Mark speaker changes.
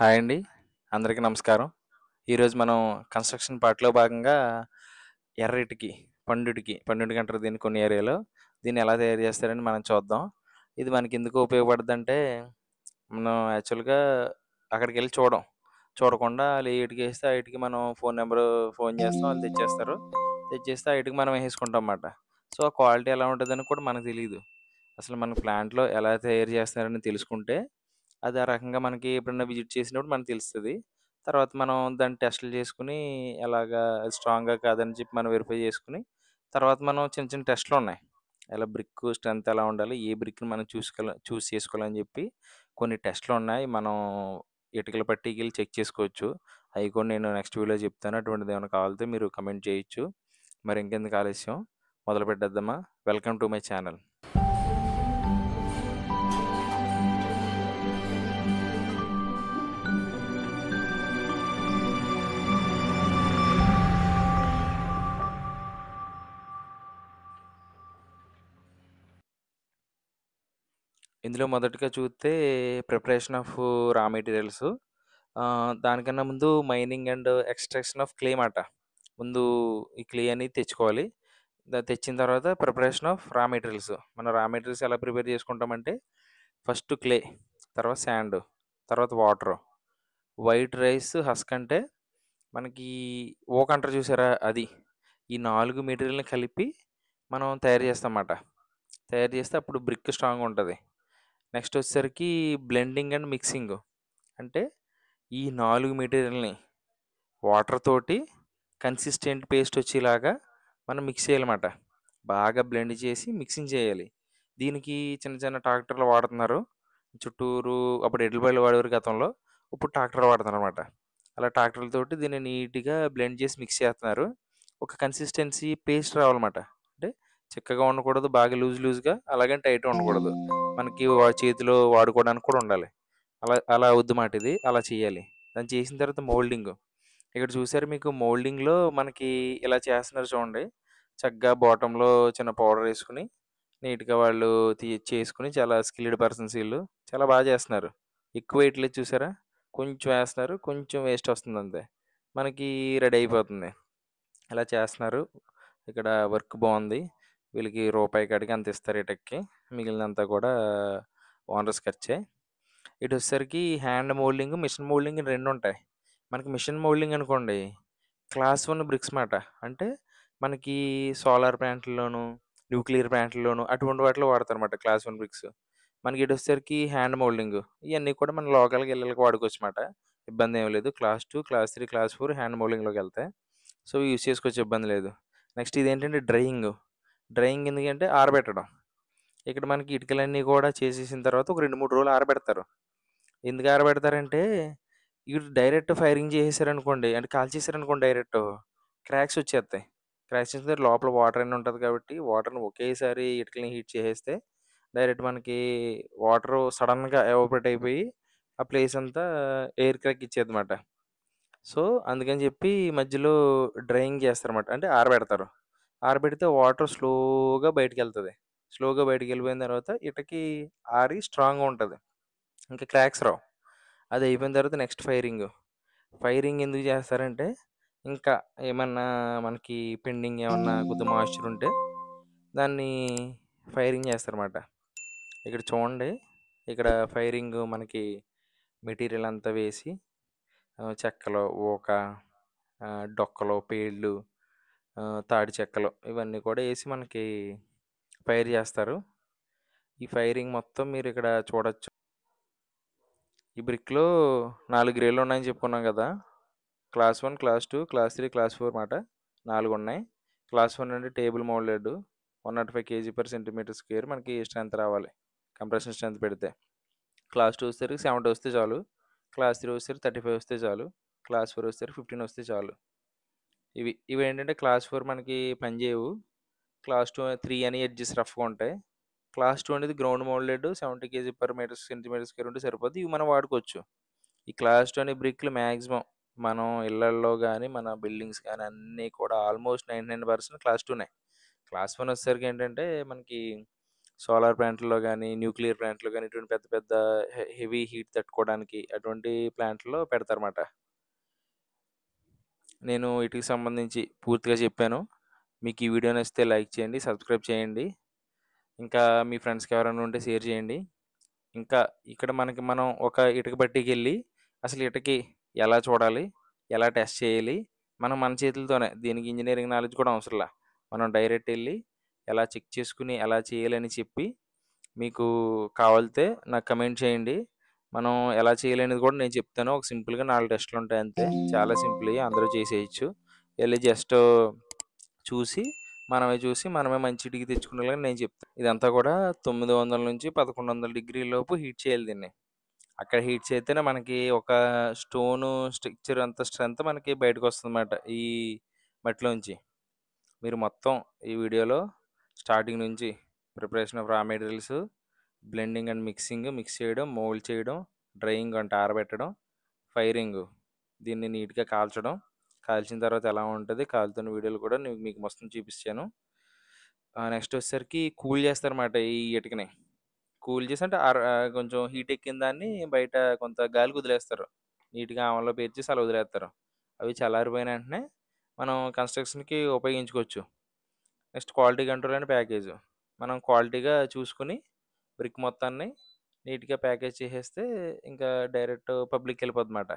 Speaker 1: Hi అండి. అందరికీ నమస్కారం. ఈరోజు మనం కన్‌స్ట్రక్షన్ పార్ట్‌లో భాగంగా ఎర్ర ఇటికి, పండుటికి అంటారు దీన్ని కొన్ని ఏరియాలో. దీన్ని ఎలా తయారు చేస్తారని మనం చూద్దాం. ఇది మనకెందుకు ఉపయోగపడుద్దంటే, మనం యాక్చువల్‌గా అక్కడికెళ్ళి చూడకుండా ఆళ్ళు ఏ ఇటుకేస్తే ఆ ఇటుకి మనం ఫోను చేస్తాం ఆళ్ళు తెచ్చేస్తారు. తెచ్చేస్తే ఆ ఇటుక మనం ఏసేసుకుంటాం మాట. సో, ఆ క్వాలిటీ ఎలా ఉంటదని కూడా మనకు తెలీదు. అసలు మన ప్లాంట్‌లో ఎలా తయారు చేస్తున్నారని తెలుసుకుంటే అది ఆ రకంగా మనకి ఎప్పుడన్నా విజిట్ చేసినప్పుడు మనకు తెలుస్తది. తర్వాత మనం దాన్ని టెస్టులు చేసుకొని, ఎలాగా అది స్ట్రాంగా కాదని చెప్పి మనం వెరిఫై చేసుకొని, తర్వాత మనం చిన్న చిన్న టెస్టులున్నాయి. ఎలా బ్రిక్ స్ట్రెంత్ ఎలా ఉండాలి, ఏ బ్రిక్‌ని మనం చూస్ చేసుకోవాలని చెప్పి కొన్ని టెస్టులున్నాయి. మనం ఇటుకల పట్టీకెళ్ళి చెక్ చేసుకోవచ్చు. అయి కూడా నేను నెక్స్ట్ వీడియోలో చెప్తాను. అటువంటిదేమన్నా కావాలితే మీరు కమెంట్ చేయొచ్చు. మరి ఇంకెందుకు ఆలస్యం మొదలుపెట్టేద్దామా? Welcome to my channel. ఇందులో మొదటగా చూస్తే ప్రిపరేషన్ ఆఫ్ రా మెటీరియల్స్. దానికన్నా ముందు mining and extraction of clay మాట. ముందు ఈ క్లే అనేది తెచ్చుకోవాలి. తెచ్చిన తర్వాత ప్రిపరేషన్ ఆఫ్ రా మెటీరియల్స్. మనం రా మెటీరియల్స్ ఎలా ప్రిపేర్ చేసుకుంటామంటే, ఫస్ట్ క్లే, తర్వాత సాండ్, తర్వాత వాటర్, వైట్ రైస్ హస్క్ అంటే మనకి ఊక అంటారు చూసారా అది. ఈ 4 మెటీరియల్‌ని కలిపి మనం తయారు చేస్తాం మాట. తయారు చేస్తే అప్పుడు బ్రిక్ స్ట్రాంగ్‌గా ఉంటది. నెక్స్ట్ వచ్చేసరికి బ్లెండింగ్ అండ్ మిక్సింగ్. అంటే ఈ 4 మెటీరియల్‌ని వాటర్ తోటి కన్సిస్టెంట్ పేస్ట్ వచ్చేలాగా మనం మిక్స్ చేయాలన్నమాట. బాగా బ్లెండ్ చేసి మిక్సింగ్ చేయాలి. దీనికి చిన్న చిన్న ట్రాక్టర్‌లు వాడుతున్నారు. చుట్టూరు అప్పుడు ఎడ్ల బండ్లు వాడేవారు గతంలో. ఇప్పుడు ట్రాక్టర్లు వాడుతున్నారన్నమాట. అలా ట్రాక్టర్‌లతోటి దీన్ని నీట్‌గా బ్లెండ్ చేసి మిక్స్ చేస్తున్నారు. ఒక కన్సిస్టెన్సీ పేస్ట్ రావాలన్నమాట. అంటే చిక్కగా ఉండకూడదు, బాగా లూజ్‌గా అలాగని టైట్‌గా ఉండకూడదు. మనకి చేతిలో వాడుకోవడానికి కూడా ఉండాలి. అలా అలా అవుద్దిమాట ఇది. అలా చేయాలి. దాన్ని చేసిన తర్వాత మౌల్డింగ్. ఇక్కడ చూసారు మీకు మౌల్డింగ్‌లో మనకి ఇలా చేస్తున్నారు చూడండి. చక్కగా బాటమ్‌లో చిన్న పౌడర్ ఏసుకొని, నీట్‌గా వాళ్ళు చేసుకొని చాలా స్కిల్డ్ పర్సన్స్ ఈళ్ళు. చాలా చేస్తున్నారు. ఎక్కువ ఏయట్లేదు చూసారా? కొంచెం ఏస్తున్నారు. కొంచెం వేస్ట్ వస్తుందంతే. మనకి రెడీ అయిపోతుంది. ఇలా చేస్తున్నారు. ఇక్కడ వర్క్ బావుంది. వీళ్ళకి రూపాయి కాడికి అంత ఇస్తారు ఈటికి. మిగిలినంతా కూడా ఓనర్స్ ఖర్చే. ఇటొచ్చేసరికి హ్యాండ్ మోల్డింగ్, మిషన్ మోల్డింగ్ అని రెండుంటాయి. మనకి మిషన్ మోల్డింగ్ అనుకోండి, క్లాస్ 1 బ్రిక్స్ మాట. అంటే మనకి సోలార్ ప్లాంట్‌ల్లోను, న్యూక్లియర్ ప్లాంట్‌ల్లోను అటువంటి వాటిలో వాడతారన్నమాట క్లాస్ 1 బ్రిక్స్. మనకి ఇటొచ్చేసరికి హ్యాండ్ మోల్డింగ్. ఇయన్నీ కూడా మనం లోకల్‌గా ఇళ్ళలకి వాడుకోవచ్చుమాట. ఇబ్బందేమి లేదు. క్లాస్ 2, క్లాస్ 3, క్లాస్ 4 హ్యాండ్ మోల్డింగ్‌లోకెళ్తాయి. సో, యూజ్ చేసుకోవచ్చు ఇబ్బంది లేదు. నెక్స్ట్ ఇదేంటంటే డ్రైయింగ్. డ్రైయింగ్ ఎందుకంటే ఆరబెట్టడం. ఇక్కడ మనకి ఇటుకలన్నీ కూడా చేసేసిన తర్వాత ఒక 2, 3 రోజులు ఆరబెడతారు. ఎందుకు ఆరబెడతారంటే, ఈడు డైరెక్ట్ ఫైరింగ్ చేసేసారనుకోండి, అంటే కాల్చేసారనుకోండి డైరెక్టు, క్రాక్స్ వచ్చేత్తాయి. క్రాక్స్ వచ్చిన తర్వాత లోపల వాటర్ అన్నీ ఉంటది కాబట్టి, వాటర్‌ని ఒకేసారి ఇటుకలని హీట్ చేసేస్తే, డైరెక్ట్ మనకి వాటరు సడెన్‌గా ఎవాపరేట్ అయిపోయి, ఆ ప్లేస్ అంతా ఎయిర్ క్రాక్ ఇచ్చేద్దన్నమాట. సో, అందుకని చెప్పి మధ్యలో డ్రైయింగ్ చేస్తారన్నమాట. అంటే ఆరబెడతారు. ఆరబెడితే వాటర్ స్లోగా బయటికెళ్తది. స్లోగా బయటికెళ్ళిపోయిన తర్వాత ఇటకి ఆరి స్ట్రాంగ్‌గా ఉంటది. ఇంక క్రాక్స్ రావు. అది అయిపోయిన తర్వాత నెక్స్ట్ ఫైరింగు. ఫైరింగ్ ఎందుకు చేస్తారంటే, ఇంకా ఏమన్నా మనకి పెండింగ్ ఏమన్నా కొద్దిగా మాయిశ్చర్ ఉంటే, దాన్ని ఫైరింగ్ చేస్తారన్నమాట. ఇక్కడ చూడండి. ఇక్కడ ఫైరింగు మనకి మెటీరియల్ అంతా వేసి చెక్కలు, ఊక, డొక్కలు, పేళ్ళు, తాడి చెక్కలు ఇవన్నీ కూడా ఏసి మనకి ఫైర్ చేస్తారు. ఈ ఫైరింగ్ మొత్తం మీరిక్కడ చూడొచ్చు. ఈ బ్రిక్‌లో 4 గ్రేడ్‌లున్నాయని చెప్పుకున్నాం గదా! క్లాస్ 1, క్లాస్ 2, క్లాస్ 3, క్లాస్ 4 మాట. 4 ఉన్నాయి. క్లాస్ 1 అంటే table moulded 105 KG per centimetre square మనకి స్ట్రెంత్ రావాలి. కంప్రెషన్ స్ట్రెంత్ పెడితే. క్లాస్ 2 వచ్చేసరికి 70 వస్తే చాలు. క్లాస్ 3 వచ్చేసరికి 35 వస్తే చాలు. క్లాస్ 4 వచ్చేసరికి 15 వస్తే చాలు. ఇవేంటంటే క్లాస్ 4 మనకి పనిచేయవు. క్లాస్ 3 అని ఎడ్జెస్ రఫ్‌గా ఉంటాయి. క్లాస్ 2 అనేది ground moulded 70 KG per centimetre square ఉంటే సరిపోద్ది. ఇవి మనం వాడుకోవచ్చు. ఈ క్లాస్ 2 అనే బ్రిక్‌లు మాక్సిమం మనం ఇళ్లల్లో గాని, మన బిల్డింగ్స్ గాని అన్నీ కూడా ఆల్మోస్ట్ 99% క్లాస్ 2నే. క్లాస్ 1 వచ్చేసరికి ఏంటంటే మనకి సోలార్ ప్లాంట్‌లో గానీ, న్యూక్లియర్ ప్లాంట్‌లో గానీ, ఇటువంటి పెద్ద పెద్ద హెవీ హీట్ తట్టుకోవడానికి అటువంటి ప్లాంట్‌లో పెడతారమాట. నేను వీటికి సంబంధించి పూర్తిగా చెప్పాను. మీకు ఈ వీడియో నచ్చితే లైక్ చేయండి, సబ్స్క్రైబ్ చేయండి. ఇంకా మీ ఫ్రెండ్స్‌కి ఎవరైనా ఉంటే షేర్ చేయండి. ఇంకా ఇక్కడ మనం ఒక ఇటుక బట్టీకెళ్ళి అసలు ఇటకి ఎలా చూడాలి? ఎలా టెస్ట్ చేయాలి? మన చేతులతోనే దీనికి ఇంజినీరింగ్ నాలెడ్జ్ కూడా అవసరంలా. మనం డైరెక్ట్ ఎళ్లి ఎలా చెక్ చేసుకొని, ఎలా చేయాలని చెప్పి మీకు కావాలితే నాకు కమెంట్ చేయండి. మనం ఎలా చేయాలనేది కూడా నేను చెప్తాను. ఒక సింపుల్‌గా 4 టెస్టులుంటాయి అంతే. చాలా సింపులే అందరూ చేసేయొచ్చు. ఎళ్లి జస్ట్ చూసి, మనమే మంచి ఇటిక తెచ్చుకునేలాగా నేను చెప్తాను. ఇదంతా కూడా 900-1100 డిగ్రీల లోపు హీట్ చేయాలి దీన్ని. అక్కడ హీట్ చేత్తేనే మనకి ఒక స్టోను స్ట్రక్చర్ అంత స్ట్రెంత్ మనకి బయటకొస్తదన్నమాట. ఈ మట్టిలోంచి. మీరు మొత్తం ఈ వీడియోలో స్టార్టింగ్ నుంచి preparation of raw materials, blending and mix చేయడం, మోల్డ్ చేయడం, డ్రైయింగ్ అంటే ఆరబెట్టడం, ఫైరింగ్ దీన్ని నీట్‌గా కాల్చడం. కాల్చిన తర్వాత ఎలా ఉంటది, కాలుతున్న వీడియోలు కూడా మీకు మొత్తం చూపిచ్చాను. నెక్స్ట్ వచ్చేసరికి కూల్ చేస్తారన్నమాట ఈ ఇటుకని. కూల్ చేసి అంటే కొంచెం హీట్ ఎక్కిన దాన్ని బయట కొంత గాలికి వదిలేస్తారు. నీట్‌గా ఆవన్లో పేర్చేసి అలా వదిలేస్తారు. అవి చల్లారిపోయిన వెంటనే మనం కన్‌స్ట్రక్షన్‌కి ఉపయోగించుకోవచ్చు. Next quality control and package. మనం క్వాలిటీగా చూసుకొని బ్రిక్ మొత్తాన్ని నీట్‌గా ప్యాకేజ్ చేసేస్తే ఇంకా డైరెక్ట్ పబ్లిక్‌కెళ్ళిపోద్దన్నమాట.